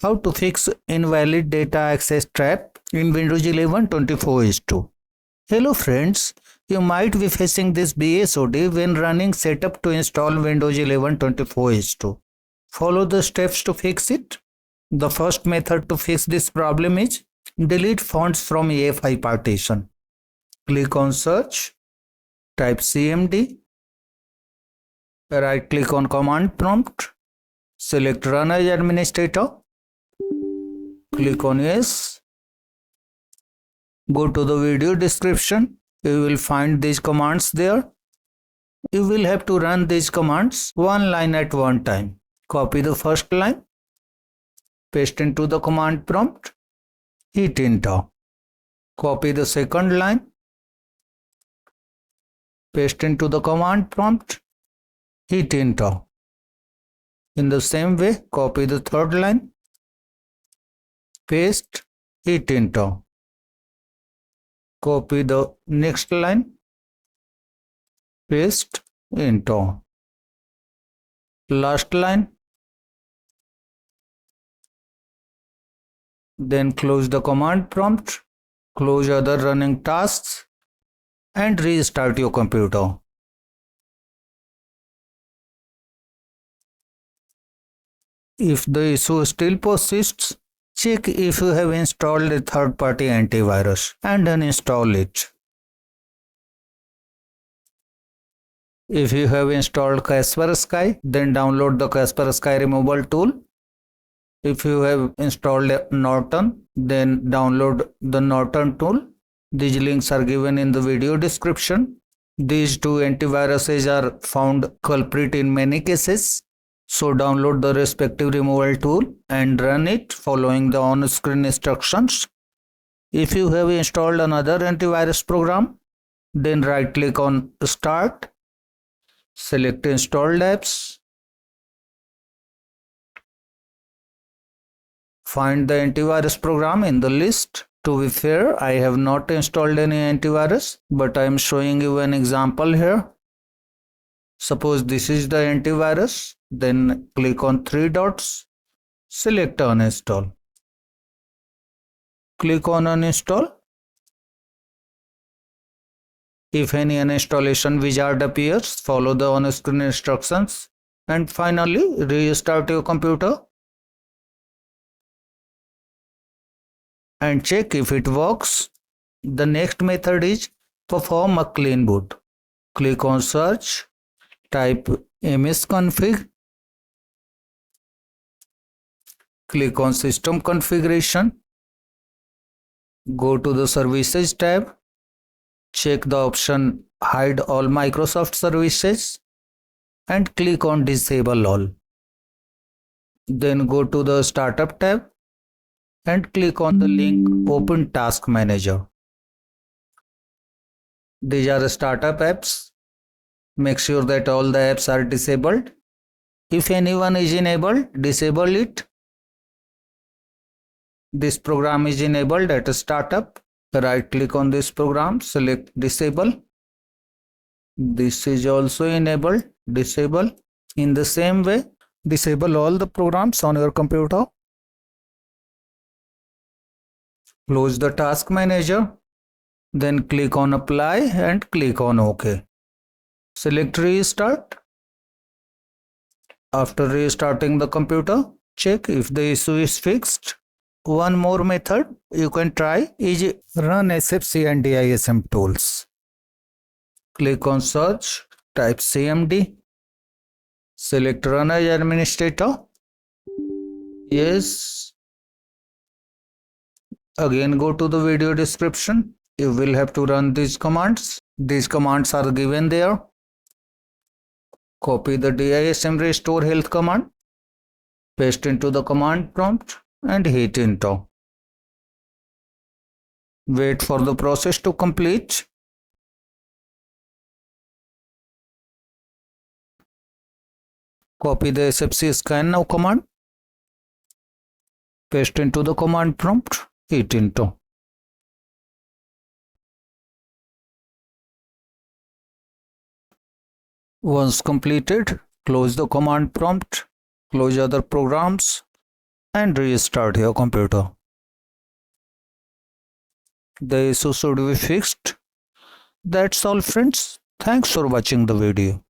How to fix invalid data access trap in Windows 11 24/2. Hello friends, you might be facing this BSOD when running setup to install Windows 11 24/2. Follow the steps to fix it. The first method to fix this problem is delete fonts from EFI Partition. Click on search, type CMD, right click on command prompt, select run as administrator, click on yes, go to the video description, you will find these commands there. You will have to run these commands one line at one time. Copy the first line, paste into the command prompt, hit enter. Copy the second line, paste into the command prompt, hit enter. In the same way, copy the third line, paste, hit enter. Copy the next line, paste, enter. Last line. Then close the command prompt, close other running tasks, and restart your computer. If the issue still persists, check if you have installed a third-party antivirus and uninstall it. If you have installed Kaspersky, then download the Kaspersky removal tool. If you have installed Norton, then download the Norton tool. These links are given in the video description. These two antiviruses are found culprit in many cases. So download the respective removal tool and run it following the on-screen instructions. If you have installed another antivirus program, then right-click on Start, select Installed Apps, find the antivirus program in the list. To be fair, I have not installed any antivirus, but I am showing you an example here. Suppose this is the antivirus, then click on three dots, select uninstall. Click on uninstall. If any uninstallation wizard appears, follow the on-screen instructions and finally restart your computer and check if it works. The next method is perform a clean boot. Click on search, type msconfig, click on system configuration, go to the services tab, check the option hide all Microsoft services and click on disable all. Then go to the startup tab and click on the link open task manager. These are the startup apps. Make sure that all the apps are disabled. If anyone is enabled, disable it. This program is enabled at a startup. Right click on this program, select disable. This is also enabled, disable. In the same way, disable all the programs on your computer. Close the task manager. Then click on apply and click on OK. Select restart. After restarting the computer, check if the issue is fixed. One more method you can try is run SFC and DISM tools. Click on search, type CMD, select run as administrator. Yes. Again go to the video description. You will have to run these commands. These commands are given there. Copy the DISM Restorehealth command, paste into the command prompt and hit enter. Wait for the process to complete. Copy the SFC scannow command, paste into the command prompt, hit enter. Once completed, close the command prompt, close other programs and restart your computer. The issue should be fixed. That's all friends. Thanks for watching the video.